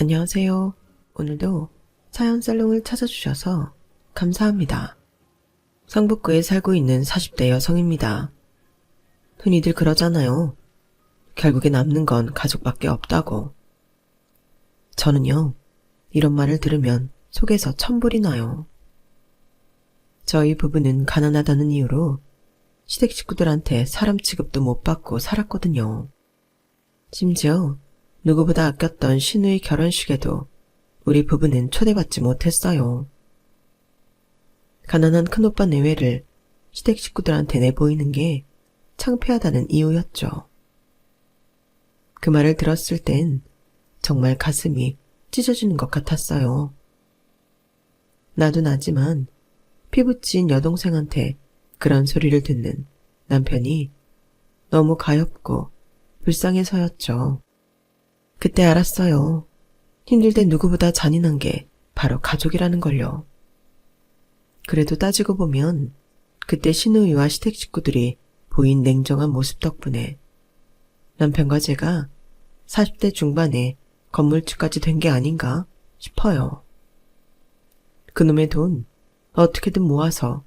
안녕하세요. 오늘도 사연 살롱을 찾아주셔서 감사합니다. 성북구에 살고 있는 40대 여성입니다. 흔히들 그러잖아요. 결국에 남는 건 가족밖에 없다고. 저는요, 이런 말을 들으면 속에서 천불이 나요. 저희 부부는 가난하다는 이유로 시댁 식구들한테 사람 취급도 못 받고 살았거든요. 심지어 누구보다 아꼈던 시누이 결혼식에도 우리 부부는 초대받지 못했어요. 가난한 큰오빠 내외를 시댁 식구들한테 내보이는 게 창피하다는 이유였죠. 그 말을 들었을 땐 정말 가슴이 찢어지는 것 같았어요. 나도 나지만 피부친 여동생한테 그런 소리를 듣는 남편이 너무 가엾고 불쌍해서였죠. 그때 알았어요. 힘들 때 누구보다 잔인한 게 바로 가족이라는 걸요. 그래도 따지고 보면 그때 시누이와 시댁 식구들이 보인 냉정한 모습 덕분에 남편과 제가 40대 중반에 건물주까지 된 게 아닌가 싶어요. 그놈의 돈 어떻게든 모아서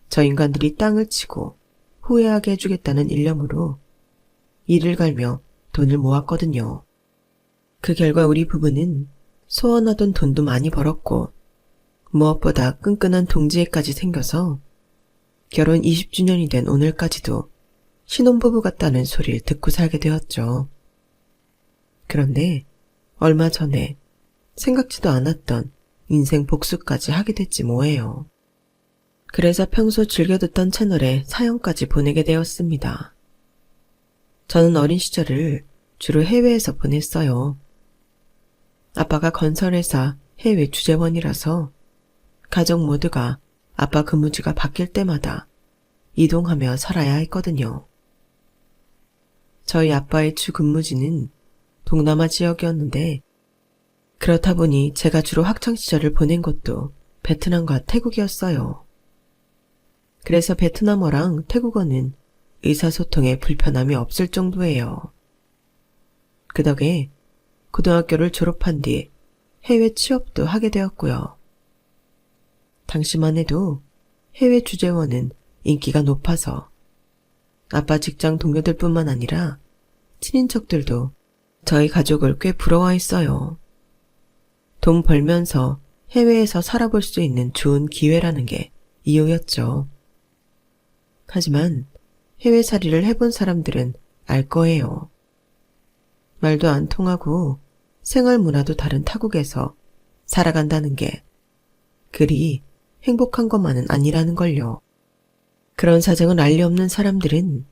저 인간들이 땅을 치고 후회하게 해주겠다는 일념으로 이를 갈며 돈을 모았거든요. 그 결과 우리 부부는 소원하던 돈도 많이 벌었고 무엇보다 끈끈한 동지애까지 생겨서 결혼 20주년이 된 오늘까지도 신혼부부 같다는 소리를 듣고 살게 되었죠. 그런데 얼마 전에 생각지도 않았던 인생 복수까지 하게 됐지 뭐예요. 그래서 평소 즐겨 듣던 채널에 사연까지 보내게 되었습니다. 저는 어린 시절을 주로 해외에서 보냈어요. 아빠가 건설회사 해외 주재원이라서 가족 모두가 아빠 근무지가 바뀔 때마다 이동하며 살아야 했거든요. 저희 아빠의 주 근무지는 동남아 지역이었는데 그렇다 보니 제가 주로 학창시절을 보낸 곳도 베트남과 태국이었어요. 그래서 베트남어랑 태국어는 의사소통에 불편함이 없을 정도예요. 그 덕에 고등학교를 졸업한 뒤 해외 취업도 하게 되었고요. 당시만 해도 해외 주재원은 인기가 높아서 아빠 직장 동료들 뿐만 아니라 친인척들도 저희 가족을 꽤 부러워했어요. 돈 벌면서 해외에서 살아볼 수 있는 좋은 기회라는 게 이유였죠. 하지만 해외살이를 해본 사람들은 알 거예요. 말도 안 통하고 생활 문화도 다른 타국에서 살아간다는 게 그리 행복한 것만은 아니라는 걸요. 그런 사정을 알리 없는 사람들은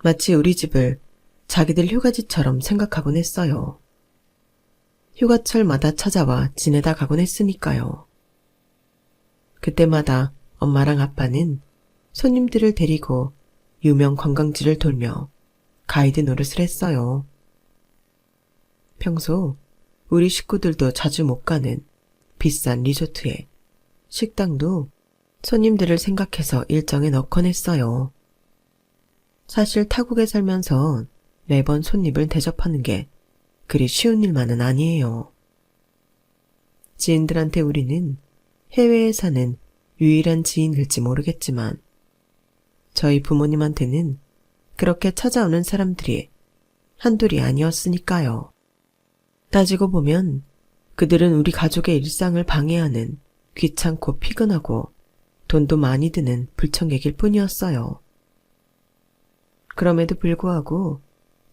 마치 우리 집을 자기들 휴가지처럼 생각하곤 했어요. 휴가철마다 찾아와 지내다 가곤 했으니까요. 그때마다 엄마랑 아빠는 손님들을 데리고 유명 관광지를 돌며 가이드 노릇을 했어요. 평소 우리 식구들도 자주 못 가는 비싼 리조트에 식당도 손님들을 생각해서 일정에 넣곤 했어요. 사실 타국에 살면서 매번 손님을 대접하는 게 그리 쉬운 일만은 아니에요. 지인들한테 우리는 해외에 사는 유일한 지인일지 모르겠지만 저희 부모님한테는 그렇게 찾아오는 사람들이 한둘이 아니었으니까요. 따지고 보면 그들은 우리 가족의 일상을 방해하는 귀찮고 피곤하고 돈도 많이 드는 불청객일 뿐이었어요. 그럼에도 불구하고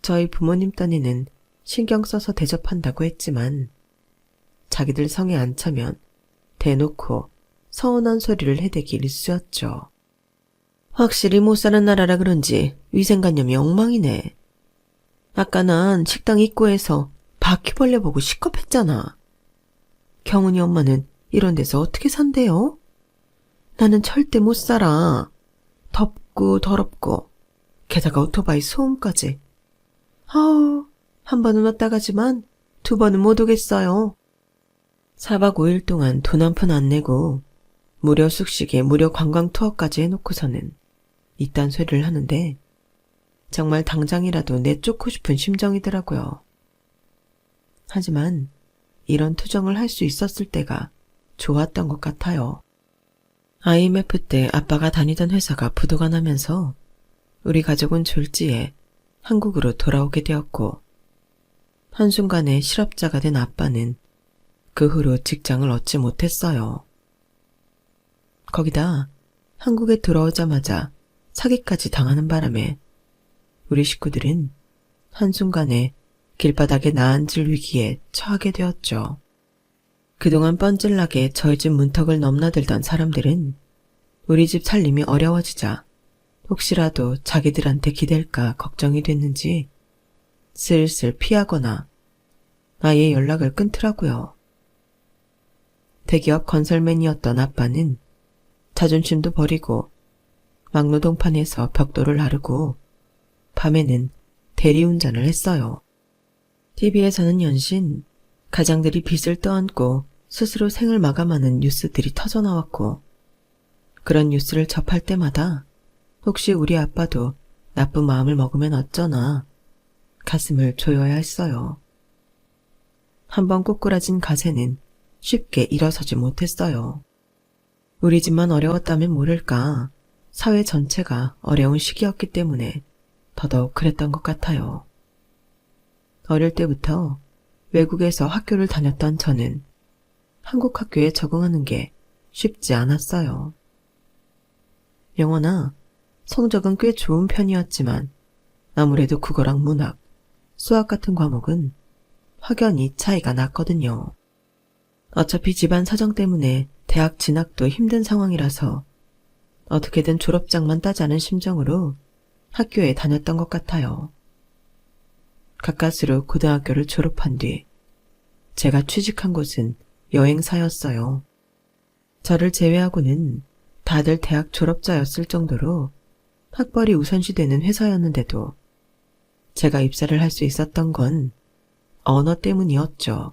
저희 부모님 딴에는 신경 써서 대접한다고 했지만 자기들 성에 안 차면 대놓고 서운한 소리를 해대기 일쑤였죠. 확실히 못 사는 나라라 그런지 위생관념이 엉망이네. 아까 난 식당 입구에서 바퀴벌레 보고 시겁했잖아. 경은이 엄마는 이런 데서 어떻게 산대요? 나는 절대 못 살아. 덥고 더럽고 게다가 오토바이 소음까지. 아우, 한 번은 왔다 가지만 두 번은 못 오겠어요. 4박 5일 동안 돈 한 푼 안 내고 무료 숙식에 무료 관광 투어까지 해놓고서는 이딴 소리를 하는데 정말 당장이라도 내쫓고 싶은 심정이더라고요. 하지만 이런 투정을 할 수 있었을 때가 좋았던 것 같아요. IMF 때 아빠가 다니던 회사가 부도가 나면서 우리 가족은 졸지에 한국으로 돌아오게 되었고, 한순간에 실업자가 된 아빠는 그 후로 직장을 얻지 못했어요. 거기다 한국에 들어오자마자 사기까지 당하는 바람에 우리 식구들은 한순간에 길바닥에 나앉을 위기에 처하게 되었죠. 그동안 뻔질나게 저희 집 문턱을 넘나들던 사람들은 우리 집 살림이 어려워지자 혹시라도 자기들한테 기댈까 걱정이 됐는지 슬슬 피하거나 아예 연락을 끊더라고요. 대기업 건설맨이었던 아빠는 자존심도 버리고 막노동판에서 벽돌을 나르고 밤에는 대리운전을 했어요. TV에서는 연신 가장들이 빚을 떠안고 스스로 생을 마감하는 뉴스들이 터져나왔고, 그런 뉴스를 접할 때마다 혹시 우리 아빠도 나쁜 마음을 먹으면 어쩌나 가슴을 조여야 했어요. 한번 꼬꾸라진 가세는 쉽게 일어서지 못했어요. 우리 집만 어려웠다면 모를까 사회 전체가 어려운 시기였기 때문에 더더욱 그랬던 것 같아요. 어릴 때부터 외국에서 학교를 다녔던 저는 한국 학교에 적응하는 게 쉽지 않았어요. 영어나 성적은 꽤 좋은 편이었지만 아무래도 국어랑 문학, 수학 같은 과목은 확연히 차이가 났거든요. 어차피 집안 사정 때문에 대학 진학도 힘든 상황이라서 어떻게든 졸업장만 따자는 심정으로 학교에 다녔던 것 같아요. 가까스로 고등학교를 졸업한 뒤 제가 취직한 곳은 여행사였어요. 저를 제외하고는 다들 대학 졸업자였을 정도로 학벌이 우선시되는 회사였는데도 제가 입사를 할 수 있었던 건 언어 때문이었죠.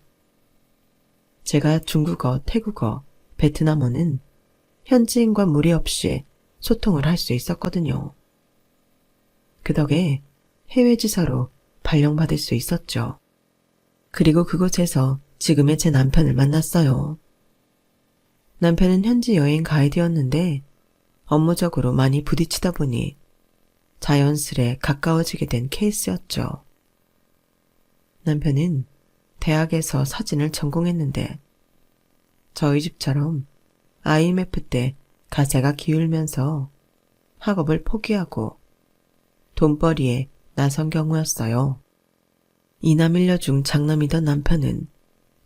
제가 중국어, 태국어, 베트남어는 현지인과 무리 없이 소통을 할 수 있었거든요. 그 덕에 해외 지사로 발령받을 수 있었죠. 그리고 그곳에서 지금의 제 남편을 만났어요. 남편은 현지 여행 가이드였는데 업무적으로 많이 부딪히다 보니 자연스레 가까워지게 된 케이스였죠. 남편은 대학에서 사진을 전공했는데 저희 집처럼 IMF 때 가세가 기울면서 학업을 포기하고 돈벌이에 나선 경우였어요. 이남일녀 중 장남이던 남편은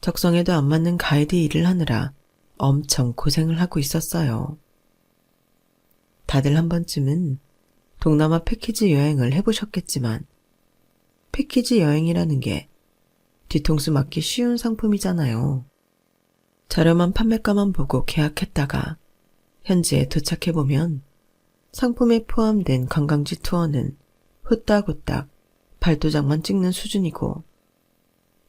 적성에도 안 맞는 가이드 일을 하느라 엄청 고생을 하고 있었어요. 다들 한 번쯤은 동남아 패키지 여행을 해보셨겠지만 패키지 여행이라는 게 뒤통수 맞기 쉬운 상품이잖아요. 저렴한 판매가만 보고 계약했다가 현지에 도착해보면 상품에 포함된 관광지 투어는 후딱후딱 발도장만 찍는 수준이고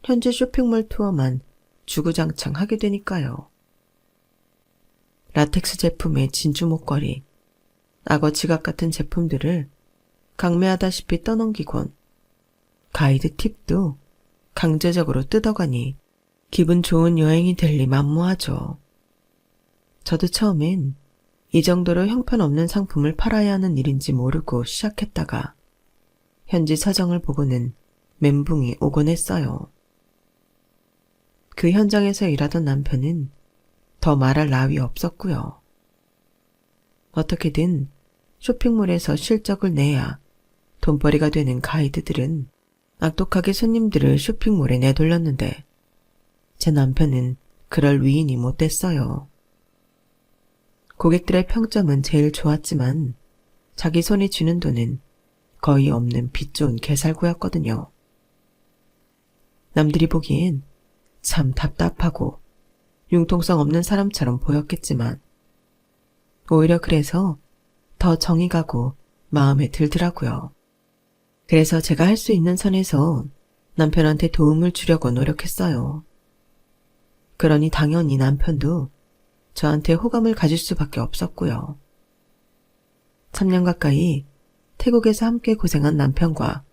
현지 쇼핑몰 투어만 주구장창 하게 되니까요. 라텍스 제품의 진주 목걸이, 악어 지갑 같은 제품들을 강매하다시피 떠넘기곤 가이드 팁도 강제적으로 뜯어가니 기분 좋은 여행이 될 리 만무하죠. 저도 처음엔 이 정도로 형편없는 상품을 팔아야 하는 일인지 모르고 시작했다가 현지 사정을 보고는 멘붕이 오곤 했어요. 그 현장에서 일하던 남편은 더 말할 나위 없었고요. 어떻게든 쇼핑몰에서 실적을 내야 돈벌이가 되는 가이드들은 악독하게 손님들을 쇼핑몰에 내돌렸는데 제 남편은 그럴 위인이 못 됐어요. 고객들의 평점은 제일 좋았지만 자기 손이 쥐는 돈은 거의 없는 빚 좋은 개살구였거든요. 남들이 보기엔 참 답답하고 융통성 없는 사람처럼 보였겠지만 오히려 그래서 더 정이 가고 마음에 들더라고요. 그래서 제가 할 수 있는 선에서 남편한테 도움을 주려고 노력했어요. 그러니 당연히 남편도 저한테 호감을 가질 수밖에 없었고요. 3년 가까이 태국에서 함께 고생한 남편과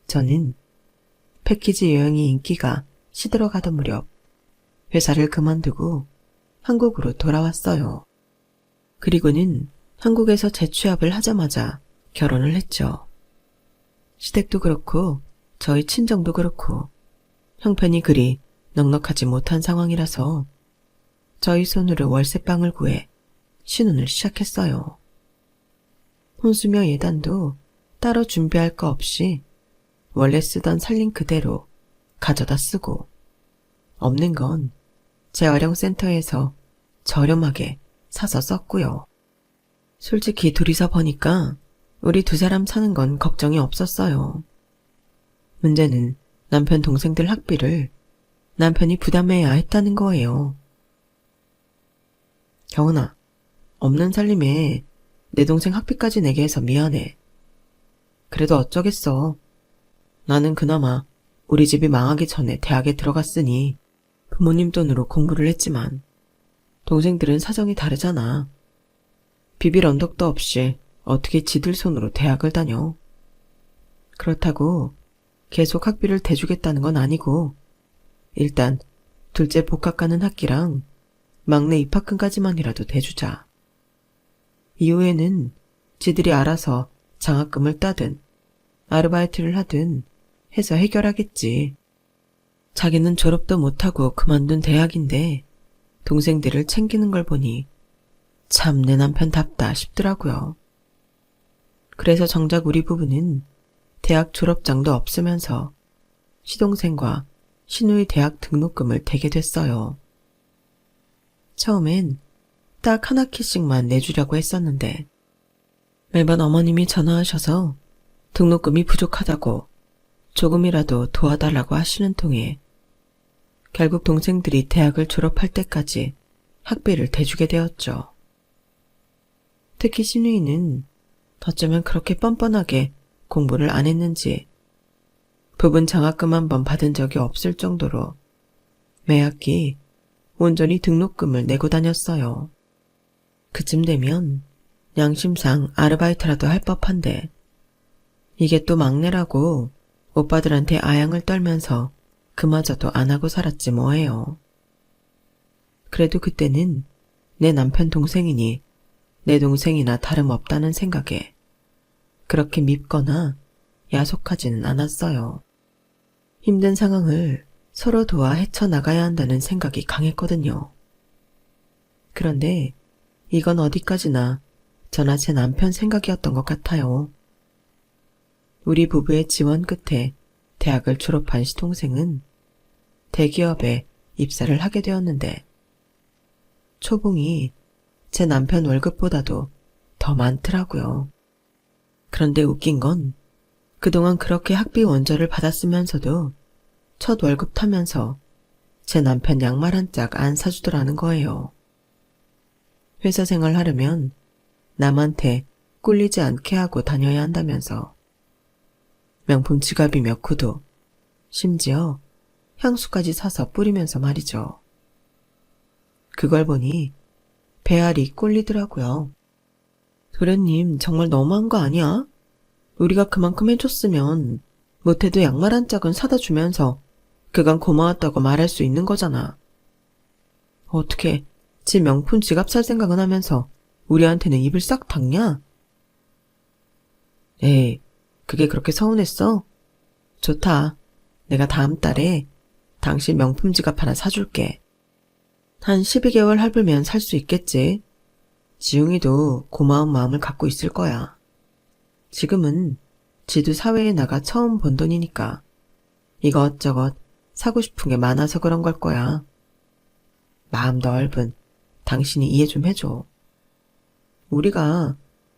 저는 패키지 여행이 인기가 시들어가던 무렵 회사를 그만두고 한국으로 돌아왔어요. 그리고는 한국에서 재취업을 하자마자 결혼을 했죠. 시댁도 그렇고 저희 친정도 그렇고 형편이 그리 넉넉하지 못한 상황이라서 저희 손으로 월세방을 구해 신혼을 시작했어요. 혼수며 예단도 따로 준비할 거 없이 원래 쓰던 살림 그대로 가져다 쓰고 없는 건 재활용센터에서 저렴하게 사서 썼고요. 솔직히 둘이서 버니까 우리 두 사람 사는 건 걱정이 없었어요. 문제는 남편 동생들 학비를 남편이 부담해야 했다는 거예요. 경은아, 없는 살림에 내 동생 학비까지 내게 해서 미안해. 그래도 어쩌겠어. 나는 그나마 우리 집이 망하기 전에 대학에 들어갔으니 부모님 돈으로 공부를 했지만 동생들은 사정이 다르잖아. 비빌 언덕도 없이 어떻게 지들 손으로 대학을 다녀. 그렇다고 계속 학비를 대주겠다는 건 아니고 일단 둘째 복학 가는 학기랑 막내 입학금까지만이라도 대주자. 이후에는 지들이 알아서 장학금을 따든 아르바이트를 하든 해서 해결하겠지. 자기는 졸업도 못하고 그만둔 대학인데 동생들을 챙기는 걸 보니 참 내 남편답다 싶더라고요. 그래서 정작 우리 부부는 대학 졸업장도 없으면서 시동생과 시누이 대학 등록금을 대게 됐어요. 처음엔 딱 한 학기씩만 내주려고 했었는데 매번 어머님이 전화하셔서 등록금이 부족하다고 조금이라도 도와달라고 하시는 통에 결국 동생들이 대학을 졸업할 때까지 학비를 대주게 되었죠. 특히 시누이는 어쩌면 그렇게 뻔뻔하게 공부를 안 했는지 부분 장학금 한 번 받은 적이 없을 정도로 매 학기 온전히 등록금을 내고 다녔어요. 그쯤 되면 양심상 아르바이트라도 할 법한데 이게 또 막내라고 오빠들한테 아양을 떨면서 그마저도 안 하고 살았지 뭐예요. 그래도 그때는 내 남편 동생이니 내 동생이나 다름없다는 생각에 그렇게 밉거나 야속하지는 않았어요. 힘든 상황을 서로 도와 헤쳐나가야 한다는 생각이 강했거든요. 그런데 이건 어디까지나 저나 제 남편 생각이었던 것 같아요. 우리 부부의 지원 끝에 대학을 졸업한 시동생은 대기업에 입사를 하게 되었는데 초봉이 제 남편 월급보다도 더 많더라고요. 그런데 웃긴 건 그동안 그렇게 학비 원저를 받았으면서도 첫 월급 타면서 제 남편 양말 한 짝 안 사주더라는 거예요. 회사 생활 하려면 남한테 꿀리지 않게 하고 다녀야 한다면서 명품 지갑이며 구두, 심지어 향수까지 사서 뿌리면서 말이죠. 그걸 보니 배알이 꼴리더라고요. 도련님 정말 너무한 거 아니야? 우리가 그만큼 해줬으면 못해도 양말 한 짝은 사다 주면서 그간 고마웠다고 말할 수 있는 거잖아. 어떻게 지 명품 지갑 살 생각은 하면서 우리한테는 입을 싹 닫냐? 에이, 그게 그렇게 서운했어? 좋다. 내가 다음 달에 당신 명품 지갑 하나 사줄게. 한 12개월 할부면 살 수 있겠지. 지웅이도 고마운 마음을 갖고 있을 거야. 지금은 지도 사회에 나가 처음 번 돈이니까 이것저것 사고 싶은 게 많아서 그런 걸 거야. 마음 넓은 당신이 이해 좀 해줘. 우리가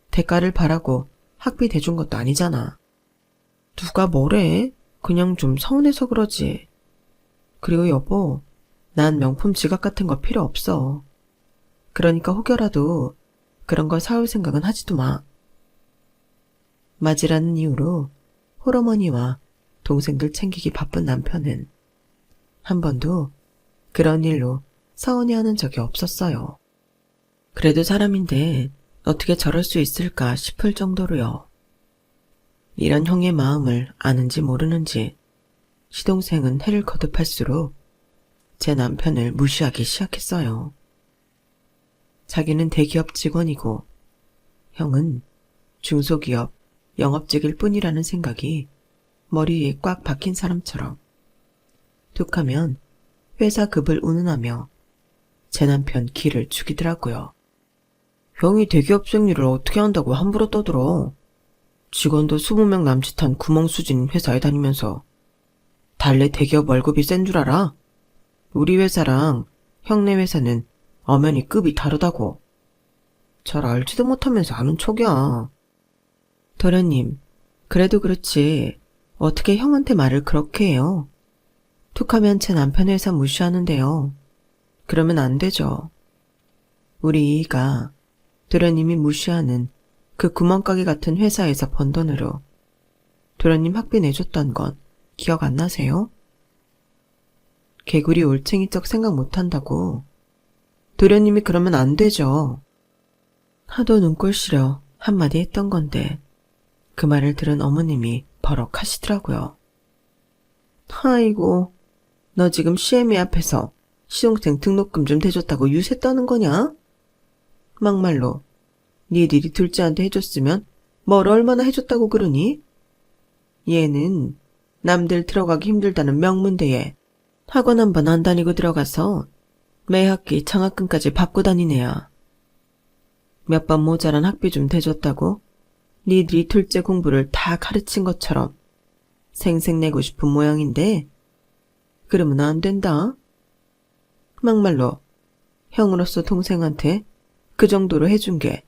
대가를 바라고 학비 대준 것도 아니잖아. 누가 뭐래? 그냥 좀 서운해서 그러지. 그리고 여보, 난 명품 지갑 같은 거 필요 없어. 그러니까 혹여라도 그런 걸 사올 생각은 하지도 마. 맞이라는 이유로 홀어머니와 동생들 챙기기 바쁜 남편은 한 번도 그런 일로 서운해하는 적이 없었어요. 그래도 사람인데 어떻게 저럴 수 있을까 싶을 정도로요. 이런 형의 마음을 아는지 모르는지 시동생은 해를 거듭할수록 제 남편을 무시하기 시작했어요. 자기는 대기업 직원이고 형은 중소기업 영업직일 뿐이라는 생각이 머리에 꽉 박힌 사람처럼 툭하면 회사 급을 운운하며 제 남편 기를 죽이더라고요. 형이 대기업생 일을 어떻게 한다고 함부로 떠들어. 직원도 20명 남짓한 구멍 수준 회사에 다니면서 달래 대기업 월급이 센 줄 알아? 우리 회사랑 형네 회사는 엄연히 급이 다르다고. 잘 알지도 못하면서 아는 척이야. 도련님, 그래도 그렇지 어떻게 형한테 말을 그렇게 해요? 툭하면 제 남편 회사 무시하는데요. 그러면 안 되죠. 우리 이이가 도련님이 무시하는 그 구멍가게 같은 회사에서 번 돈으로 도련님 학비 내줬던 건 기억 안 나세요? 개구리 올챙이적 생각 못한다고. 도련님이 그러면 안 되죠. 하도 눈꼴 시려 한마디 했던 건데 그 말을 들은 어머님이 버럭 하시더라고요. 아이고, 너 지금 시애미 앞에서 시동생 등록금 좀 대줬다고 유세 떠는 거냐? 막말로 니들이 둘째한테 해줬으면 뭘 얼마나 해줬다고 그러니? 얘는 남들 들어가기 힘들다는 명문대에 학원 한 번 안 다니고 들어가서 매 학기 장학금까지 받고 다닌 애야. 몇 번 모자란 학비 좀 대줬다고 니들이 둘째 공부를 다 가르친 것처럼 생색내고 싶은 모양인데 그러면 안 된다. 막말로 형으로서 동생한테 그 정도로 해준 게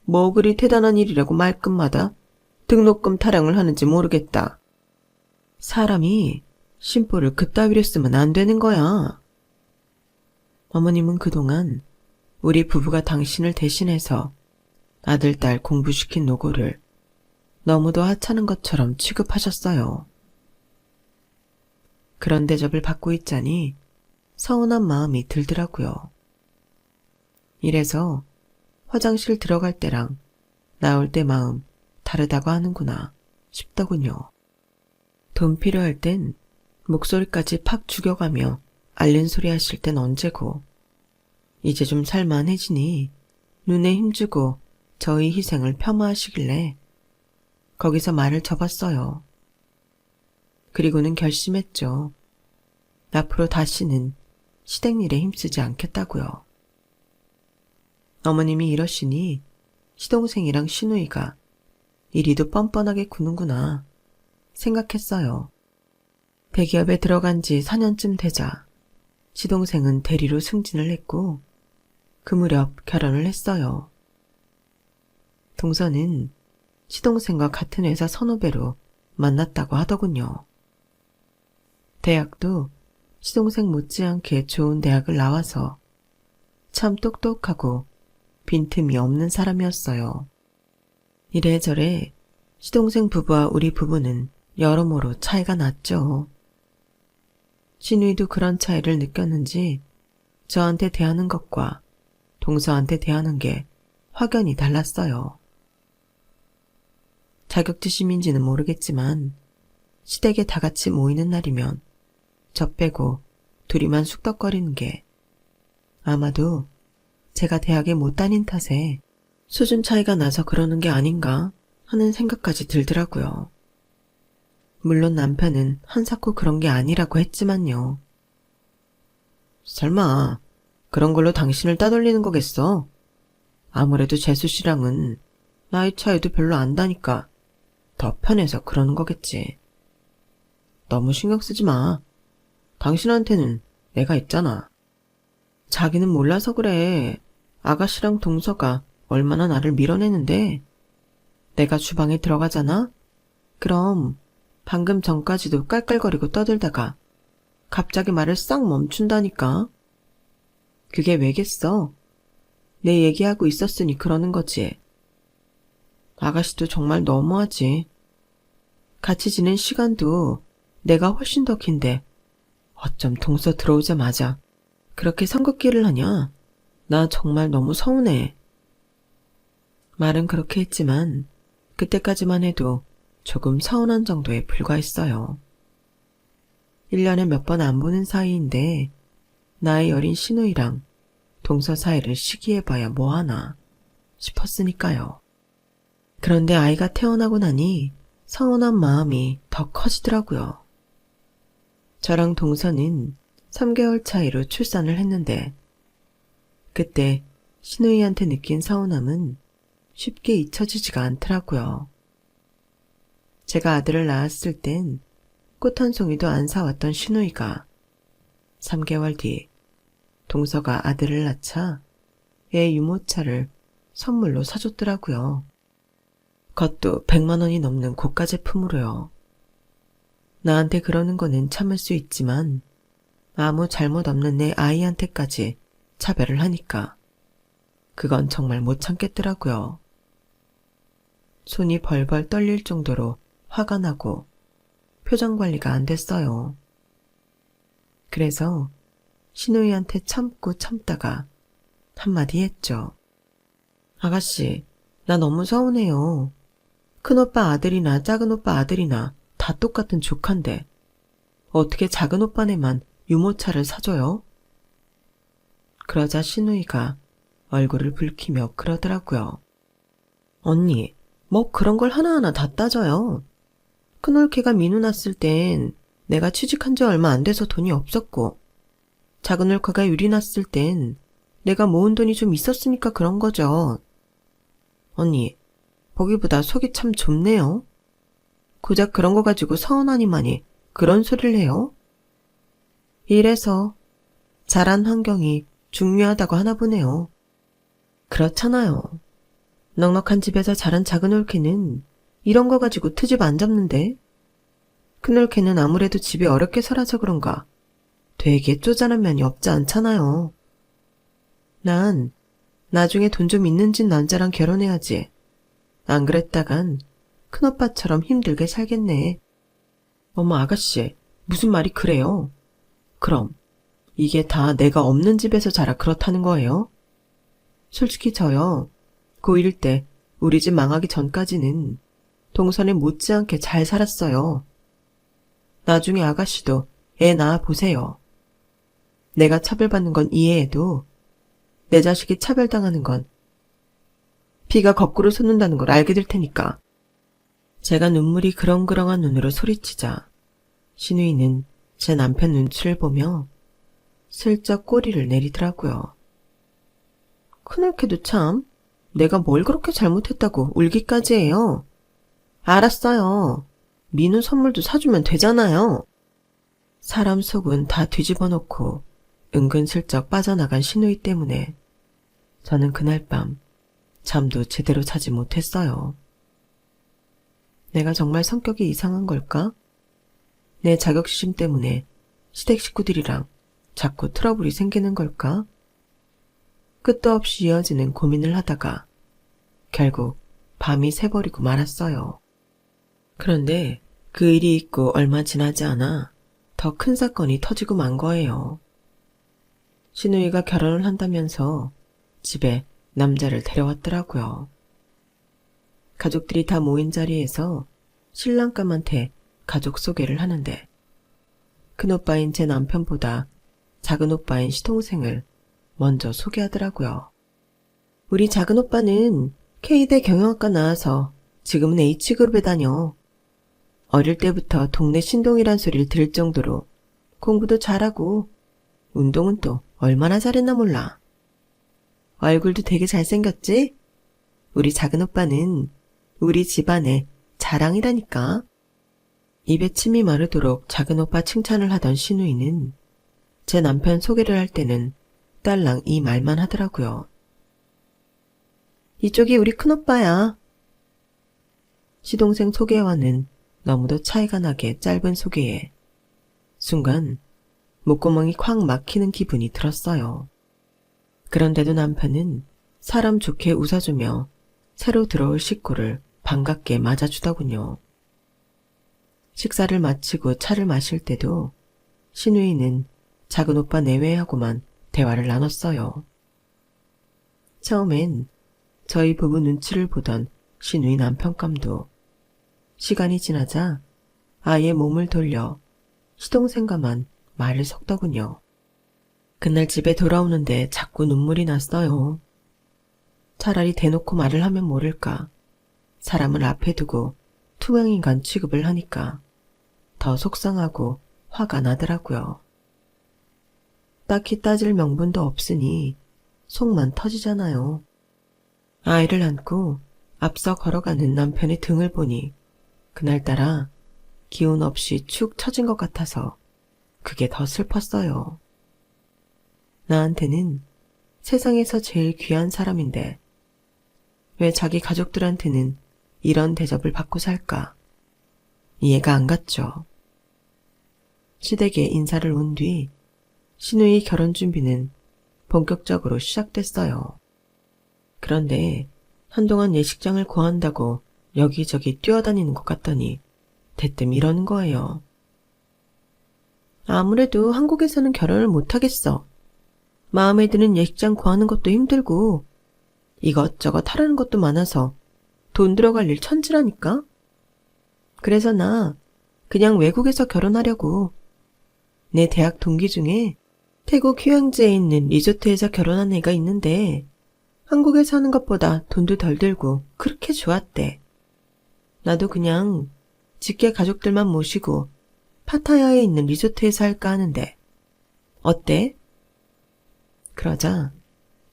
뭐 그리 대단한 일이라고 말끝마다 등록금 타령을 하는지 모르겠다. 사람이 심보를 그따위로 쓰면 안 되는 거야. 어머님은 그동안 우리 부부가 당신을 대신해서 아들, 딸 공부시킨 노고를 너무도 하찮은 것처럼 취급하셨어요. 그런 대접을 받고 있자니 서운한 마음이 들더라고요. 이래서 화장실 들어갈 때랑 나올 때 마음 다르다고 하는구나 싶더군요. 돈 필요할 땐 목소리까지 팍 죽여가며 알린 소리 하실 땐 언제고 이제 좀 살만해지니 눈에 힘주고 저희 희생을 폄하하시길래 거기서 말을 접었어요. 그리고는 결심했죠. 앞으로 다시는 시댁일에 힘쓰지 않겠다고요. 어머님이 이러시니 시동생이랑 시누이가 이리도 뻔뻔하게 구는구나 생각했어요. 대기업에 들어간 지 4년쯤 되자 시동생은 대리로 승진을 했고 그 무렵 결혼을 했어요. 동서는 시동생과 같은 회사 선후배로 만났다고 하더군요. 대학도 시동생 못지않게 좋은 대학을 나와서 참 똑똑하고 빈틈이 없는 사람이었어요. 이래저래 시동생 부부와 우리 부부는 여러모로 차이가 났죠. 시누이도 그런 차이를 느꼈는지 저한테 대하는 것과 동서한테 대하는 게 확연히 달랐어요. 자격지심인지는 모르겠지만 시댁에 다 같이 모이는 날이면 저 빼고 둘이만 쑥덕거리는 게 아마도 제가 대학에 못 다닌 탓에 수준 차이가 나서 그러는 게 아닌가 하는 생각까지 들더라고요. 물론 남편은 한사코 그런 게 아니라고 했지만요. 설마 그런 걸로 당신을 따돌리는 거겠어? 아무래도 재수 씨랑은 나이 차이도 별로 안 나니까 더 편해서 그러는 거겠지. 너무 신경 쓰지 마. 당신한테는 내가 있잖아. 자기는 몰라서 그래. 아가씨랑 동서가 얼마나 나를 밀어내는데 내가 주방에 들어가잖아? 그럼 방금 전까지도 깔깔거리고 떠들다가 갑자기 말을 싹 멈춘다니까. 그게 왜겠어? 내 얘기하고 있었으니 그러는 거지. 아가씨도 정말 너무하지. 같이 지낸 시간도 내가 훨씬 더 긴데 어쩜 동서 들어오자마자 그렇게 성급기를 하냐? 나 정말 너무 서운해. 말은 그렇게 했지만 그때까지만 해도 조금 서운한 정도에 불과했어요. 1년에 몇 번 안 보는 사이인데 나이 어린 시누이랑 동서 사이를 시기해봐야 뭐하나 싶었으니까요. 그런데 아이가 태어나고 나니 서운한 마음이 더 커지더라고요. 저랑 동서는 3개월 차이로 출산을 했는데 그때 시누이한테 느낀 서운함은 쉽게 잊혀지지가 않더라고요. 제가 아들을 낳았을 땐 꽃 한 송이도 안 사왔던 시누이가 3개월 뒤 동서가 아들을 낳자 애 유모차를 선물로 사줬더라고요. 그것도 100만 원이 넘는 고가 제품으로요. 나한테 그러는 거는 참을 수 있지만 아무 잘못 없는 내 아이한테까지 차별을 하니까 그건 정말 못 참겠더라고요. 손이 벌벌 떨릴 정도로 화가 나고 표정 관리가 안 됐어요. 그래서 시누이한테 참고 참다가 한마디 했죠. 아가씨, 나 너무 서운해요. 큰오빠 아들이나 작은오빠 아들이나 다 똑같은 조카인데 어떻게 작은오빠네만 유모차를 사줘요? 그러자 시누이가 얼굴을 붉히며 그러더라고요. 언니, 뭐 그런 걸 하나하나 다 따져요. 큰올케가 민우 낳았을 땐 내가 취직한 지 얼마 안 돼서 돈이 없었고 작은올케가 유리 낳았을 땐 내가 모은 돈이 좀 있었으니까 그런 거죠. 언니, 보기보다 속이 참 좁네요. 고작 그런 거 가지고 서운하니만이 그런 소리를 해요? 이래서 자란 환경이 중요하다고 하나 보네요. 그렇잖아요. 넉넉한 집에서 자란 작은올케는 이런 거 가지고 트집 안 잡는데 큰올케는 아무래도 집이 어렵게 살아서 그런가 되게 쪼잔한 면이 없지 않잖아요. 난 나중에 돈 좀 있는 집 남자랑 결혼해야지. 안 그랬다간 큰오빠처럼 힘들게 살겠네. 어머 아가씨, 무슨 말이 그래요? 그럼 이게 다 내가 없는 집에서 자라 그렇다는 거예요? 솔직히 저요, 고1 때 우리 집 망하기 전까지는 동선에 못지않게 잘 살았어요. 나중에 아가씨도 애 낳아 보세요. 내가 차별받는 건 이해해도 내 자식이 차별당하는 건 피가 거꾸로 솟는다는 걸 알게 될 테니까. 제가 눈물이 그렁그렁한 눈으로 소리치자 시누이는 제 남편 눈치를 보며 슬쩍 꼬리를 내리더라고요. 큰올케도 참 내가 뭘 그렇게 잘못했다고 울기까지 해요. 알았어요. 민우 선물도 사주면 되잖아요. 사람 속은 다 뒤집어 놓고 은근슬쩍 빠져나간 시누이 때문에 저는 그날 밤 잠도 제대로 자지 못했어요. 내가 정말 성격이 이상한 걸까? 내 자격지심 때문에 시댁 식구들이랑 자꾸 트러블이 생기는 걸까? 끝도 없이 이어지는 고민을 하다가 결국 밤이 새버리고 말았어요. 그런데 그 일이 있고 얼마 지나지 않아 더 큰 사건이 터지고 만 거예요. 시누이가 결혼을 한다면서 집에 남자를 데려왔더라고요. 가족들이 다 모인 자리에서 신랑감한테 가족 소개를 하는데 큰오빠인 제 남편보다 작은오빠인 시동생을 먼저 소개하더라고요. 우리 작은오빠는 K대 경영학과 나와서 지금은 H그룹에 다녀. 어릴 때부터 동네 신동이란 소리를 들을 정도로 공부도 잘하고 운동은 또 얼마나 잘했나 몰라. 얼굴도 되게 잘생겼지? 우리 작은오빠는 우리 집안의 자랑이라니까. 입에 침이 마르도록 작은오빠 칭찬을 하던 시누이는 제 남편 소개를 할 때는 딸랑 이 말만 하더라고요. 이쪽이 우리 큰오빠야. 시동생 소개와는 너무도 차이가 나게 짧은 소개에 순간 목구멍이 콱 막히는 기분이 들었어요. 그런데도 남편은 사람 좋게 웃어주며 새로 들어올 식구를 반갑게 맞아주더군요. 식사를 마치고 차를 마실 때도 시누이는 작은오빠 내외하고만 대화를 나눴어요. 처음엔 저희 부부 눈치를 보던 시누이 남편감도 시간이 지나자 아예 몸을 돌려 시동생과만 말을 섞더군요. 그날 집에 돌아오는데 자꾸 눈물이 났어요. 차라리 대놓고 말을 하면 모를까. 사람을 앞에 두고 투명인간 취급을 하니까 더 속상하고 화가 나더라고요. 딱히 따질 명분도 없으니 속만 터지잖아요. 아이를 안고 앞서 걸어가는 남편의 등을 보니 그날따라 기운 없이 축 처진 것 같아서 그게 더 슬펐어요. 나한테는 세상에서 제일 귀한 사람인데 왜 자기 가족들한테는 이런 대접을 받고 살까? 이해가 안 갔죠. 시댁에 인사를 온 뒤 신우이 결혼 준비는 본격적으로 시작됐어요. 그런데 한동안 예식장을 구한다고 여기저기 뛰어다니는 것 같더니 대뜸 이러는 거예요. 아무래도 한국에서는 결혼을 못하겠어. 마음에 드는 예식장 구하는 것도 힘들고 이것저것 하라는 것도 많아서 돈 들어갈 일 천지라니까? 그래서 나 그냥 외국에서 결혼하려고. 내 대학 동기 중에 태국 휴양지에 있는 리조트에서 결혼한 애가 있는데 한국에 사는 것보다 돈도 덜 들고 그렇게 좋았대. 나도 그냥 직계 가족들만 모시고 파타야에 있는 리조트에서 할까 하는데 어때? 그러자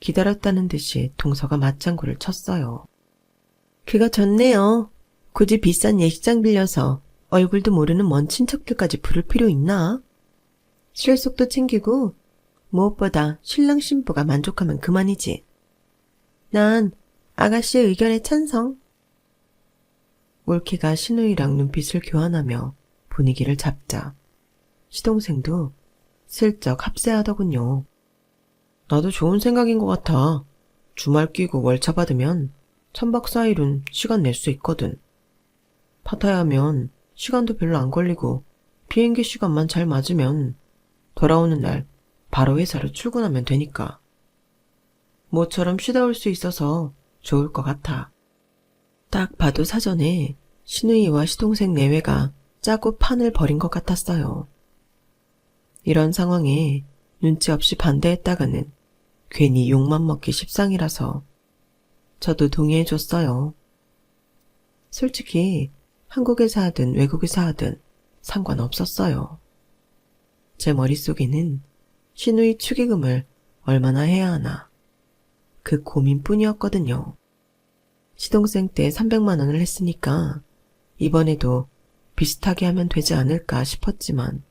기다렸다는 듯이 동서가 맞장구를 쳤어요. 그거 좋네요. 굳이 비싼 예식장 빌려서 얼굴도 모르는 먼 친척들까지 부를 필요 있나? 실속도 챙기고 무엇보다 신랑 신부가 만족하면 그만이지. 난 아가씨의 의견에 찬성. 올케가 신우이랑 눈빛을 교환하며 분위기를 잡자 시동생도 슬쩍 합세하더군요. 나도 좋은 생각인 것 같아. 주말 끼고 월차 받으면 3박 4일은 시간 낼 수 있거든. 파타야면 시간도 별로 안 걸리고 비행기 시간만 잘 맞으면 돌아오는 날 바로 회사로 출근하면 되니까. 모처럼 쉬다 올 수 있어서 좋을 것 같아. 딱 봐도 사전에 신우이와 시동생 내외가 짜고 판을 벌인 것 같았어요. 이런 상황에 눈치 없이 반대했다가는 괜히 욕만 먹기 십상이라서 저도 동의해줬어요. 솔직히 한국에서 하든 외국에서 하든 상관없었어요. 제 머릿속에는 신우이 축의금을 얼마나 해야 하나 그 고민뿐이었거든요. 시동생 때 300만 원을 했으니까 이번에도 비슷하게 하면 되지 않을까 싶었지만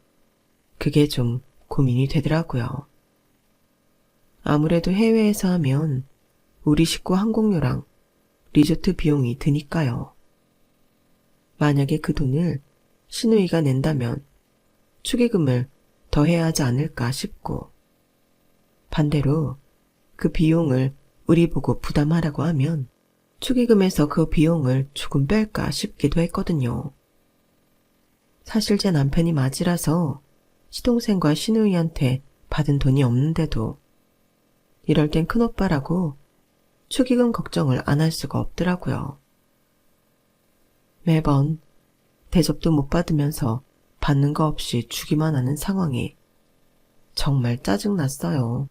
그게 좀 고민이 되더라고요. 아무래도 해외에서 하면 우리 식구 항공료랑 리조트 비용이 드니까요. 만약에 그 돈을 신우이가 낸다면 축의금을 더 해야 하지 않을까 싶고 반대로 그 비용을 우리 보고 부담하라고 하면 축의금에서 그 비용을 조금 뺄까 싶기도 했거든요. 사실 제 남편이 맞이라서 시동생과 신우이한테 받은 돈이 없는데도 이럴 땐 큰오빠라고 축의금 걱정을 안 할 수가 없더라고요. 매번 대접도 못 받으면서 받는 거 없이 주기만 하는 상황이 정말 짜증났어요.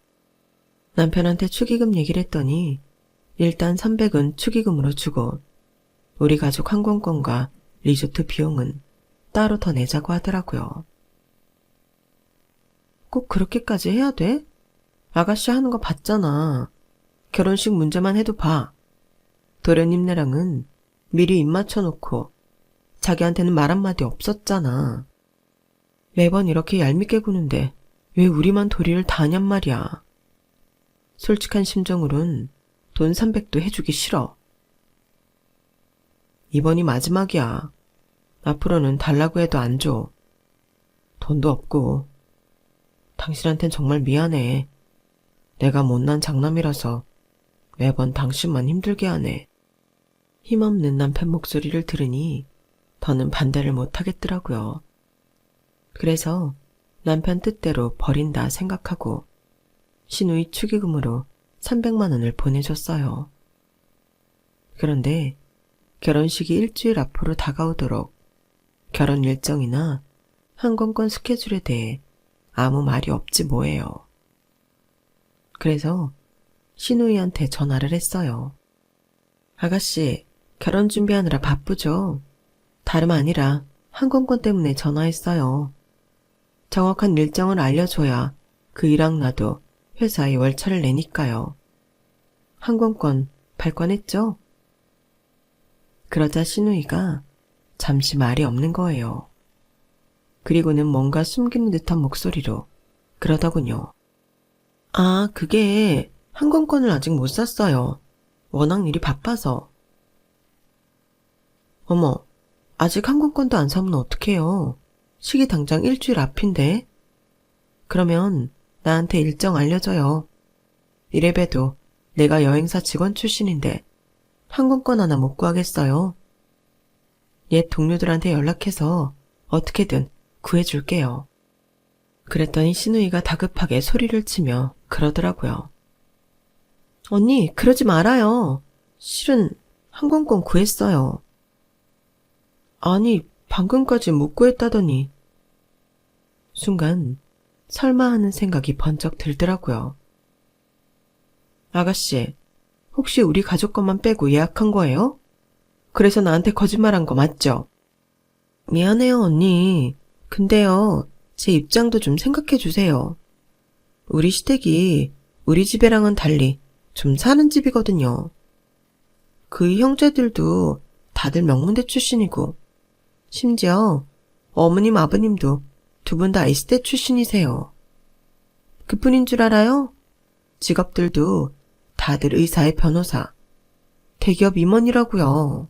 남편한테 축의금 얘기를 했더니 일단 300은 축의금으로 주고 우리 가족 항공권과 리조트 비용은 따로 더 내자고 하더라고요. 꼭 그렇게까지 해야 돼? 아가씨 하는 거 봤잖아. 결혼식 문제만 해도 봐. 도련님네랑은 미리 입 맞춰놓고 자기한테는 말 한마디 없었잖아. 매번 이렇게 얄밉게 구는데 왜 우리만 도리를 다냔 말이야. 솔직한 심정으론 돈 300도 해주기 싫어. 이번이 마지막이야. 앞으로는 달라고 해도 안 줘. 돈도 없고. 당신한텐 정말 미안해. 내가 못난 장남이라서 매번 당신만 힘들게 하네. 힘없는 남편 목소리를 들으니 더는 반대를 못하겠더라고요. 그래서 남편 뜻대로 버린다 생각하고 신우이 축의금으로 300만 원을 보내줬어요. 그런데 결혼식이 일주일 앞으로 다가오도록 결혼 일정이나 항공권 스케줄에 대해 아무 말이 없지 뭐예요. 그래서 신우이한테 전화를 했어요. 아가씨, 결혼 준비하느라 바쁘죠? 다름 아니라 항공권 때문에 전화했어요. 정확한 일정을 알려줘야 그 일랑 나도 회사에 월차를 내니까요. 항공권 발권했죠? 그러자 신우이가 잠시 말이 없는 거예요. 그리고는 뭔가 숨기는 듯한 목소리로 그러더군요. 아, 그게 항공권을 아직 못 샀어요. 워낙 일이 바빠서. 어머, 아직 항공권도 안 사면 어떡해요. 시기 당장 일주일 앞인데. 그러면 나한테 일정 알려줘요. 이래봬도 내가 여행사 직원 출신인데 항공권 하나 못 구하겠어요. 옛 동료들한테 연락해서 어떻게든 구해줄게요. 그랬더니 신우이가 다급하게 소리를 치며 그러더라고요. 언니, 그러지 말아요. 실은 항공권 구했어요. 아니, 방금까지 못 구했다더니. 순간 설마 하는 생각이 번쩍 들더라고요. 아가씨, 혹시 우리 가족 것만 빼고 예약한 거예요? 그래서 나한테 거짓말한 거 맞죠? 미안해요, 언니. 근데요, 제 입장도 좀 생각해 주세요. 우리 시댁이 우리 집이랑은 달리 좀 사는 집이거든요. 그 형제들도 다들 명문대 출신이고, 심지어 어머님, 아버님도 두 분 다 S대 출신이세요. 그뿐인 줄 알아요? 직업들도 다들 의사의 변호사, 대기업 임원이라고요.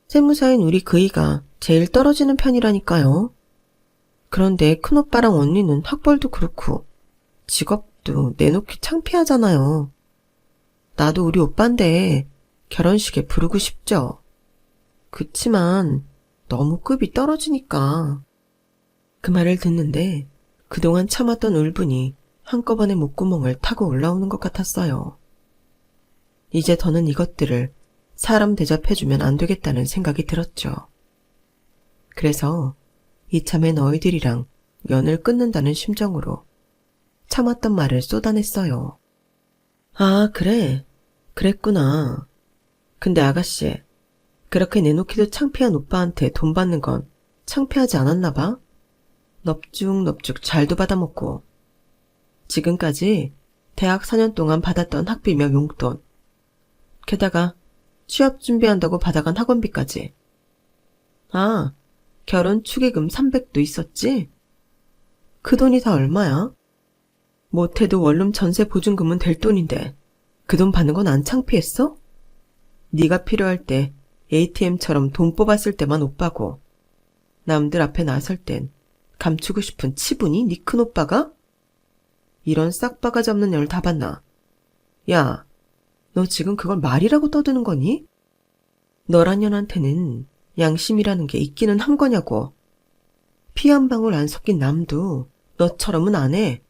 세무사인 우리 그이가 제일 떨어지는 편이라니까요. 그런데 큰오빠랑 언니는 학벌도 그렇고 직업도 내놓기 창피하잖아요. 나도 우리 오빠인데 결혼식에 부르고 싶죠. 그치만 너무 급이 떨어지니까. 그 말을 듣는데 그동안 참았던 울분이 한꺼번에 목구멍을 타고 올라오는 것 같았어요. 이제 더는 이것들을 사람 대접해주면 안 되겠다는 생각이 들었죠. 그래서 이참에 너희들이랑 연을 끊는다는 심정으로 참았던 말을 쏟아냈어요. 아, 그래. 그랬구나. 근데 아가씨, 그렇게 내놓기도 창피한 오빠한테 돈 받는 건 창피하지 않았나 봐? 넙죽넙죽 잘도 받아먹고. 지금까지 대학 4년 동안 받았던 학비며 용돈. 게다가 취업 준비한다고 받아간 학원비까지. 아, 결혼 축의금 300도 있었지? 그 돈이 다 얼마야? 못해도 원룸 전세 보증금은 될 돈인데 그 돈 받는 건 안 창피했어? 네가 필요할 때 ATM처럼 돈 뽑았을 때만 오빠고 남들 앞에 나설 땐 감추고 싶은 치분이 네 큰오빠가? 이런 싹바가지 없는 년을 다 봤나? 야, 너 지금 그걸 말이라고 떠드는 거니? 너란 년한테는 양심이라는 게 있기는 한 거냐고. 피 한 방울 안 섞인 남도 너처럼은 안 해.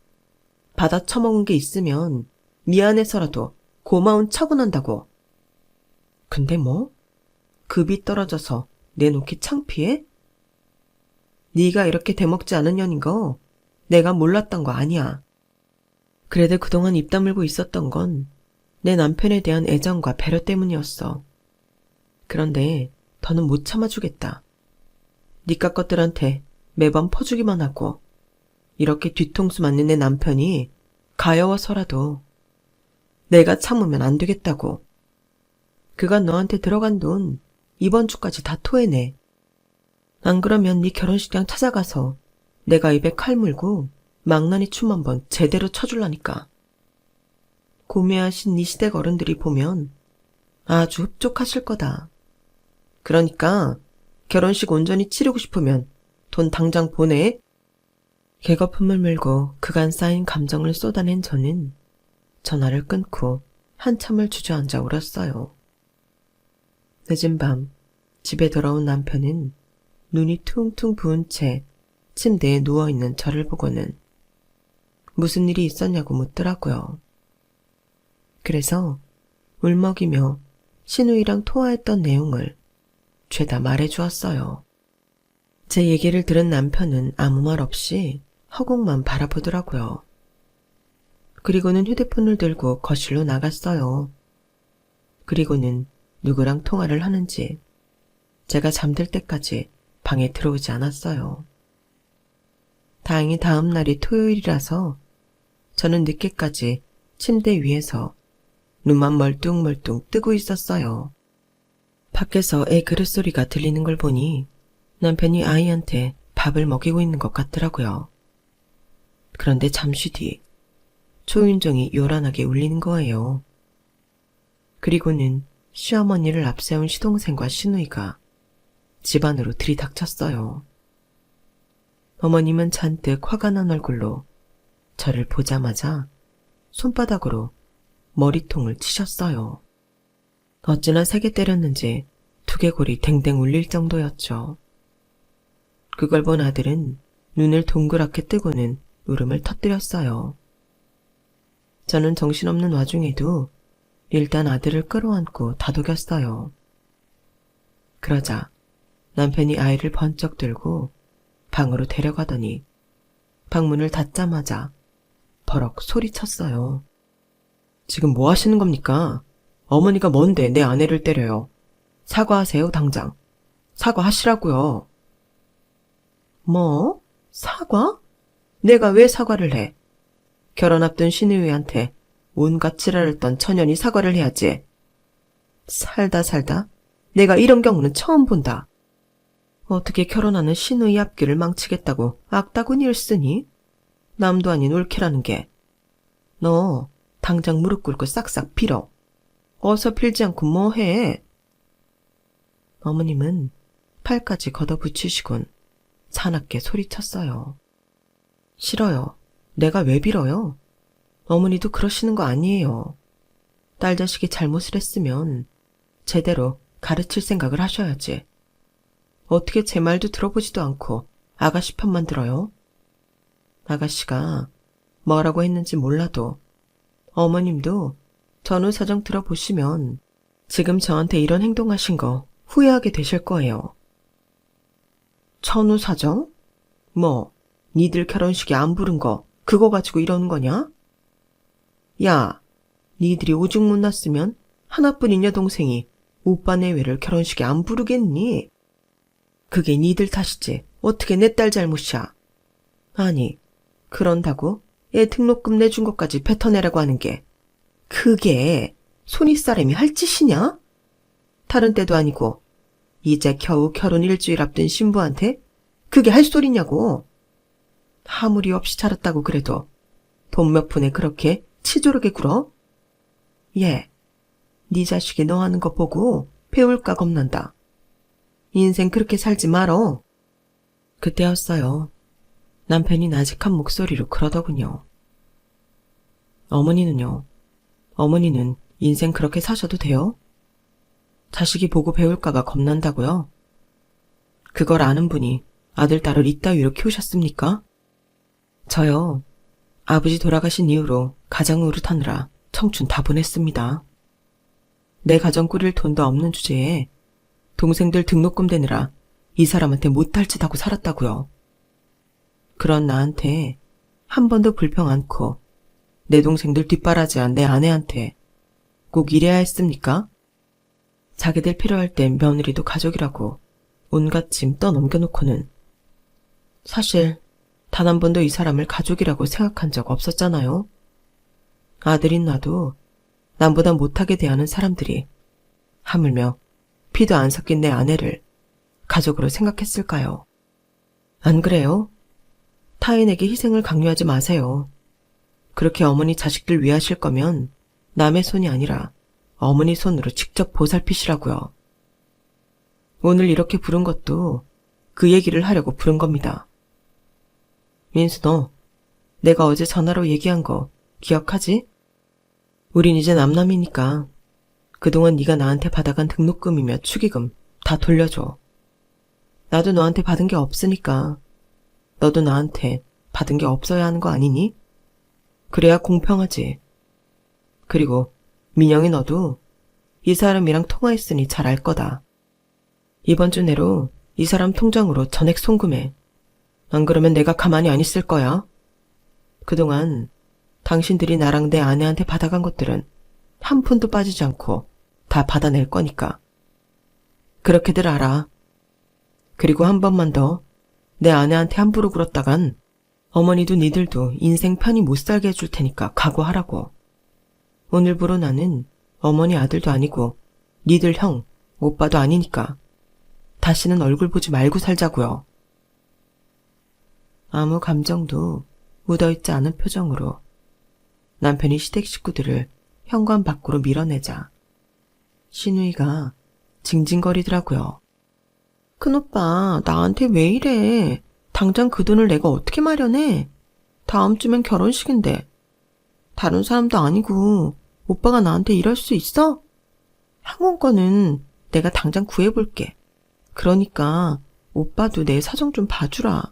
받아 처먹은 게 있으면 미안해서라도 고마운 척은 한다고. 근데 뭐? 급이 떨어져서 내놓기 창피해? 네가 이렇게 대먹지 않은 년인 거 내가 몰랐던 거 아니야. 그래도 그동안 입 다물고 있었던 건 내 남편에 대한 애정과 배려 때문이었어. 그런데 더는 못 참아주겠다. 니까 것들한테 매번 퍼주기만 하고 이렇게 뒤통수 맞는 내 남편이 가여워서라도 내가 참으면 안 되겠다고. 그간 너한테 들어간 돈 이번 주까지 다 토해내. 안 그러면 네 결혼식장 찾아가서 내가 입에 칼 물고 망나니 춤 한번 제대로 쳐줄라니까. 고매하신 네 시댁 어른들이 보면 아주 흡족하실 거다. 그러니까 결혼식 온전히 치르고 싶으면 돈 당장 보내. 개거품을 물고 그간 쌓인 감정을 쏟아낸 저는 전화를 끊고 한참을 주저앉아 울었어요. 늦은 밤 집에 돌아온 남편은 눈이 퉁퉁 부은 채 침대에 누워있는 저를 보고는 무슨 일이 있었냐고 묻더라고요. 그래서 울먹이며 신우이랑 통화했던 내용을 죄다 말해주었어요. 제 얘기를 들은 남편은 아무 말 없이 허공만 바라보더라고요. 그리고는 휴대폰을 들고 거실로 나갔어요. 그리고는 누구랑 통화를 하는지 제가 잠들 때까지 방에 들어오지 않았어요. 다행히 다음 날이 토요일이라서 저는 늦게까지 침대 위에서 눈만 멀뚱멀뚱 뜨고 있었어요. 밖에서 애 그릇소리가 들리는 걸 보니 남편이 아이한테 밥을 먹이고 있는 것 같더라고요. 그런데 잠시 뒤 초인종이 요란하게 울리는 거예요. 그리고는 시어머니를 앞세운 시동생과 시누이가 집 안으로 들이닥쳤어요. 어머님은 잔뜩 화가 난 얼굴로 저를 보자마자 손바닥으로 머리통을 치셨어요. 어찌나 세게 때렸는지 두개골이 댕댕 울릴 정도였죠. 그걸 본 아들은 눈을 동그랗게 뜨고는 울음을 터뜨렸어요. 저는 정신없는 와중에도 일단 아들을 끌어안고 다독였어요. 그러자 남편이 아이를 번쩍 들고 방으로 데려가더니 방문을 닫자마자 버럭 소리쳤어요. 지금 뭐 하시는 겁니까? 어머니가 뭔데 내 아내를 때려요. 사과하세요, 당장. 사과하시라고요. 뭐? 사과? 내가 왜 사과를 해? 결혼 앞둔 시누이한테 온갖 지랄을 떤 처년이 사과를 해야지. 살다 내가 이런 경우는 처음 본다. 어떻게 결혼하는 시누이 앞길을 망치겠다고 악다구니를 쓰니? 남도 아닌 올케라는 게. 너 당장 무릎 꿇고 싹싹 빌어. 어서 빌지 않고 뭐 해? 어머님은 팔까지 걷어붙이시곤 사납게 소리쳤어요. 싫어요. 내가 왜 빌어요? 어머니도 그러시는 거 아니에요. 딸 자식이 잘못을 했으면 제대로 가르칠 생각을 하셔야지. 어떻게 제 말도 들어보지도 않고 아가씨 편만 들어요? 아가씨가 뭐라고 했는지 몰라도 어머님도 전후 사정 들어보시면 지금 저한테 이런 행동하신 거 후회하게 되실 거예요. 전후 사정? 뭐 니들 결혼식에 안 부른 거 그거 가지고 이러는 거냐? 야, 니들이 오죽 못났으면 하나뿐인 여동생이 오빠 내외를 결혼식에 안 부르겠니? 그게 니들 탓이지 어떻게 내 딸 잘못이야. 아니, 그런다고 애 등록금 내준 것까지 뱉어내라고 하는 게 그게 손윗사람이 할 짓이냐? 다른 때도 아니고 이제 겨우 결혼 일주일 앞둔 신부한테 그게 할 소리냐고. 아무리 없이 자랐다고 그래도 돈 몇 푼에 그렇게 치졸하게 굴어? 얘, 네 자식이 너 하는 거 보고 배울까 겁난다. 인생 그렇게 살지 말어. 그때였어요. 남편이 나직한 목소리로 그러더군요. 어머니는요? 어머니는 인생 그렇게 사셔도 돼요? 자식이 보고 배울까가 겁난다고요? 그걸 아는 분이 아들, 딸을 이따위로 키우셨습니까? 저요. 아버지 돌아가신 이후로 가장 노릇하느라 청춘 다 보냈습니다. 내 가정 꾸릴 돈도 없는 주제에 동생들 등록금 대느라 이 사람한테 못할 짓 하고 살았다고요. 그런 나한테 한 번도 불평 않고 내 동생들 뒷바라지한 내 아내한테 꼭 이래야 했습니까? 자기들 필요할 땐 며느리도 가족이라고 온갖 짐 떠넘겨놓고는 사실 단 한 번도 이 사람을 가족이라고 생각한 적 없었잖아요. 아들인 나도 남보다 못하게 대하는 사람들이 하물며 피도 안 섞인 내 아내를 가족으로 생각했을까요? 안 그래요? 타인에게 희생을 강요하지 마세요. 그렇게 어머니 자식들 위하실 거면 남의 손이 아니라 어머니 손으로 직접 보살피시라고요. 오늘 이렇게 부른 것도 그 얘기를 하려고 부른 겁니다. 민수, 너 내가 어제 전화로 얘기한 거 기억하지? 우린 이제 남남이니까 그동안 네가 나한테 받아간 등록금이며 축의금 다 돌려줘. 나도 너한테 받은 게 없으니까 너도 나한테 받은 게 없어야 하는 거 아니니? 그래야 공평하지. 그리고 민영이 너도 이 사람이랑 통화했으니 잘 알 거다. 이번 주 내로 이 사람 통장으로 전액 송금해. 안 그러면 내가 가만히 안 있을 거야. 그동안 당신들이 나랑 내 아내한테 받아간 것들은 한 푼도 빠지지 않고 다 받아낼 거니까. 그렇게들 알아. 그리고 한 번만 더 내 아내한테 함부로 굴었다간 어머니도 니들도 인생 편히 못 살게 해줄 테니까 각오하라고. 오늘부로 나는 어머니 아들도 아니고 니들 형, 오빠도 아니니까 다시는 얼굴 보지 말고 살자고요. 아무 감정도 묻어있지 않은 표정으로 남편이 시댁 식구들을 현관 밖으로 밀어내자 신우이가 징징거리더라고요. 큰오빠, 나한테 왜 이래? 당장 그 돈을 내가 어떻게 마련해? 다음 주면 결혼식인데. 다른 사람도 아니고 오빠가 나한테 이럴 수 있어? 항공권은 내가 당장 구해볼게. 그러니까 오빠도 내 사정 좀 봐주라.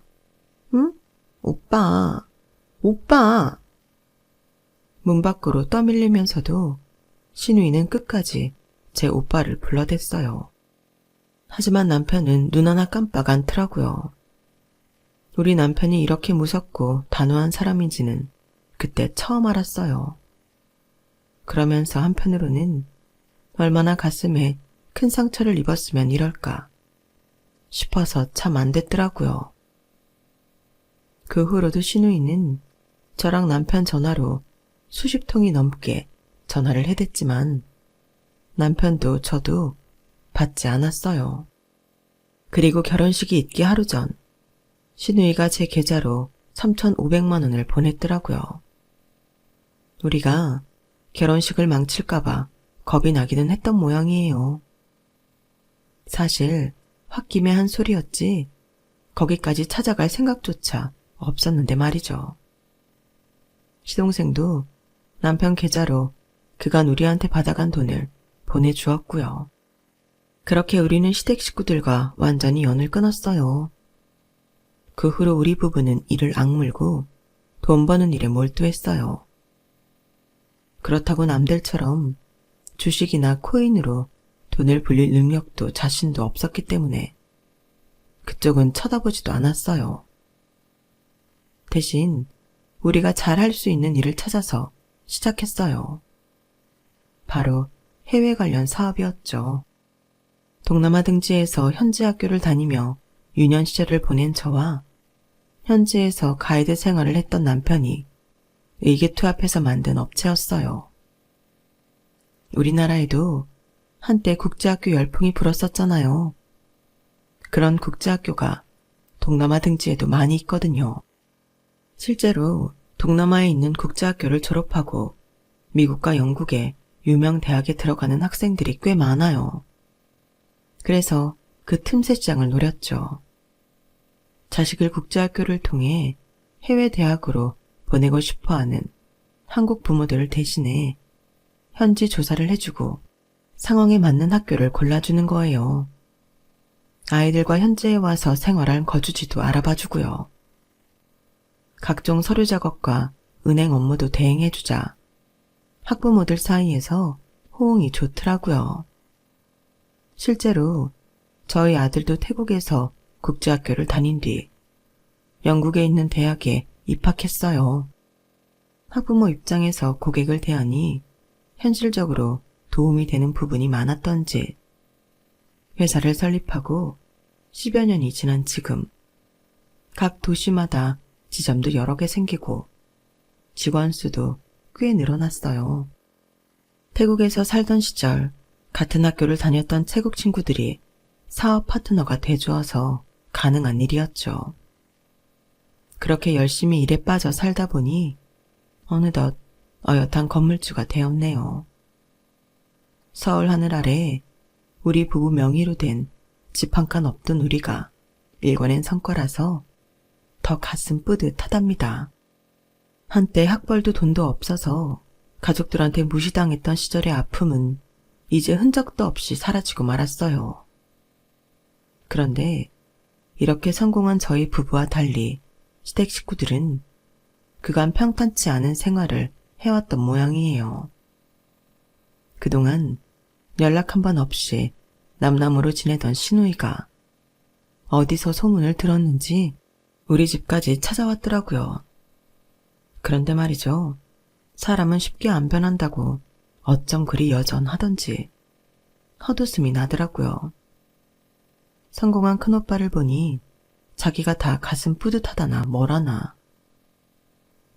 응? 오빠. 문 밖으로 떠밀리면서도 신우이는 끝까지 제 오빠를 불러댔어요. 하지만 남편은 눈 하나 깜빡 않더라고요. 우리 남편이 이렇게 무섭고 단호한 사람인지는 그때 처음 알았어요. 그러면서 한편으로는 얼마나 가슴에 큰 상처를 입었으면 이럴까 싶어서 참 안 됐더라고요. 그 후로도 신우이는 저랑 남편 전화로 수십 통이 넘게 전화를 해댔지만 남편도 저도 받지 않았어요. 그리고 결혼식이 있기 하루 전 신우이가 제 계좌로 3,500만 원을 보냈더라고요. 우리가 결혼식을 망칠까봐 겁이 나기는 했던 모양이에요. 사실 홧김에 한 소리였지 거기까지 찾아갈 생각조차 없었는데 말이죠. 시동생도 남편 계좌로 그간 우리한테 받아간 돈을 보내주었고요. 그렇게 우리는 시댁 식구들과 완전히 연을 끊었어요. 그 후로 우리 부부는 이를 악물고 돈 버는 일에 몰두했어요. 그렇다고 남들처럼 주식이나 코인으로 돈을 불릴 능력도 자신도 없었기 때문에 그쪽은 쳐다보지도 않았어요. 대신 우리가 잘할 수 있는 일을 찾아서 시작했어요. 바로 해외 관련 사업이었죠. 동남아 등지에서 현지 학교를 다니며 유년 시절을 보낸 저와 현지에서 가이드 생활을 했던 남편이 의기투합해서 만든 업체였어요. 우리나라에도 한때 국제학교 열풍이 불었었잖아요. 그런 국제학교가 동남아 등지에도 많이 있거든요. 실제로 동남아에 있는 국제학교를 졸업하고 미국과 영국의 유명 대학에 들어가는 학생들이 꽤 많아요. 그래서 그 틈새 시장을 노렸죠. 자식을 국제학교를 통해 해외 대학으로 보내고 싶어하는 한국 부모들을 대신해 현지 조사를 해주고 상황에 맞는 학교를 골라주는 거예요. 아이들과 현지에 와서 생활할 거주지도 알아봐주고요. 각종 서류 작업과 은행 업무도 대행해주자 학부모들 사이에서 호응이 좋더라고요. 실제로 저희 아들도 태국에서 국제학교를 다닌 뒤 영국에 있는 대학에 입학했어요. 학부모 입장에서 고객을 대하니 현실적으로 도움이 되는 부분이 많았던지 회사를 설립하고 10여 년이 지난 지금 각 도시마다 지점도 여러 개 생기고 직원 수도 꽤 늘어났어요. 태국에서 살던 시절 같은 학교를 다녔던 태국 친구들이 사업 파트너가 돼주어서 가능한 일이었죠. 그렇게 열심히 일에 빠져 살다 보니 어느덧 어엿한 건물주가 되었네요. 서울 하늘 아래 우리 부부 명의로 된 집 한 칸 없던 우리가 일궈낸 성과라서 더 가슴 뿌듯하답니다. 한때 학벌도 돈도 없어서 가족들한테 무시당했던 시절의 아픔은 이제 흔적도 없이 사라지고 말았어요. 그런데 이렇게 성공한 저희 부부와 달리 시댁 식구들은 그간 평탄치 않은 생활을 해왔던 모양이에요. 그동안 연락 한 번 없이 남남으로 지내던 신우이가 어디서 소문을 들었는지 우리 집까지 찾아왔더라고요. 그런데 말이죠. 사람은 쉽게 안 변한다고 어쩜 그리 여전하던지 헛웃음이 나더라고요. 성공한 큰오빠를 보니 자기가 다 가슴 뿌듯하다나 뭐라나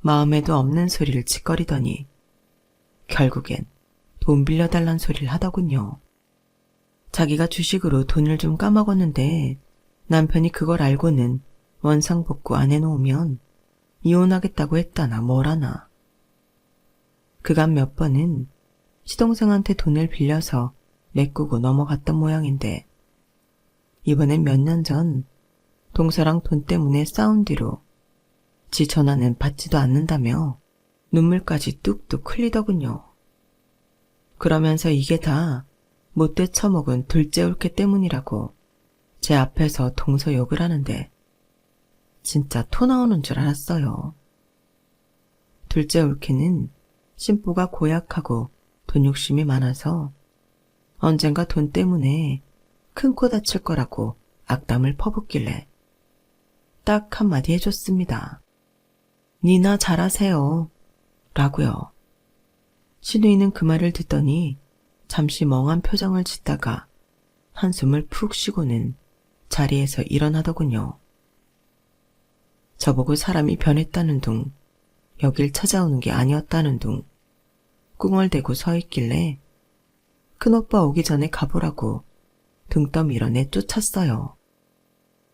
마음에도 없는 소리를 짓거리더니 결국엔 돈 빌려달란 소리를 하더군요. 자기가 주식으로 돈을 좀 까먹었는데 남편이 그걸 알고는 원상복구 안 해놓으면 이혼하겠다고 했다나 뭐라나. 그간 몇 번은 시동생한테 돈을 빌려서 메꾸고 넘어갔던 모양인데 이번엔 몇 년 전 동서랑 돈 때문에 싸운 뒤로 지 전화는 받지도 않는다며 눈물까지 뚝뚝 흘리더군요. 그러면서 이게 다 못돼 처먹은 둘째 올케 때문이라고 제 앞에서 동서 욕을 하는데 진짜 토 나오는 줄 알았어요. 둘째 올케는 심보가 고약하고 돈 욕심이 많아서 언젠가 돈 때문에 큰 코 다칠 거라고 악담을 퍼붓길래 딱 한마디 해줬습니다. 니나 잘하세요. 라고요. 시누이는 그 말을 듣더니 잠시 멍한 표정을 짓다가 한숨을 푹 쉬고는 자리에서 일어나더군요. 저보고 사람이 변했다는 둥, 여길 찾아오는 게 아니었다는 둥, 꿍얼대고 서 있길래 큰오빠 오기 전에 가보라고 등 떠밀어 내쫓았어요.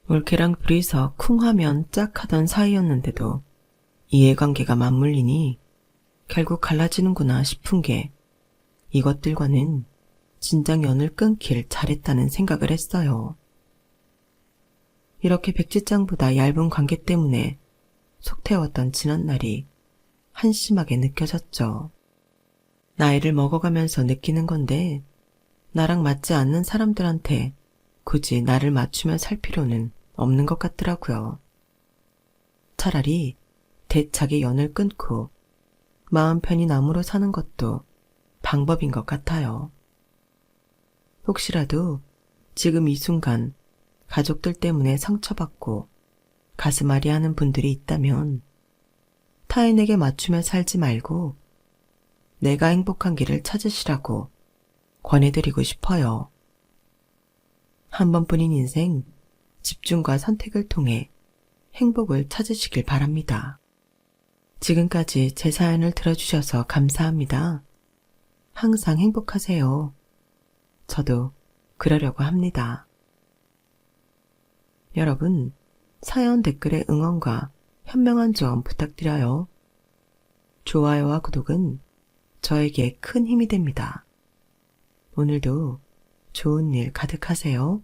올케랑 둘이서 쿵 하면 짝 하던 사이였는데도 이해관계가 맞물리니 결국 갈라지는구나 싶은 게 이것들과는 진작 연을 끊길 잘했다는 생각을 했어요. 이렇게 백지장보다 얇은 관계 때문에 속 태웠던 지난날이 한심하게 느껴졌죠. 나이를 먹어가면서 느끼는 건데 나랑 맞지 않는 사람들한테 굳이 나를 맞추며 살 필요는 없는 것 같더라고요. 차라리 대차게 연을 끊고 마음 편히 남으로 사는 것도 방법인 것 같아요. 혹시라도 지금 이 순간 가족들 때문에 상처받고 가슴 아리하는 분들이 있다면 타인에게 맞추며 살지 말고 내가 행복한 길을 찾으시라고 권해드리고 싶어요. 한 번뿐인 인생 집중과 선택을 통해 행복을 찾으시길 바랍니다. 지금까지 제 사연을 들어주셔서 감사합니다. 항상 행복하세요. 저도 그러려고 합니다. 여러분, 사연 댓글에 응원과 현명한 조언 부탁드려요. 좋아요와 구독은 저에게 큰 힘이 됩니다. 오늘도 좋은 일 가득하세요.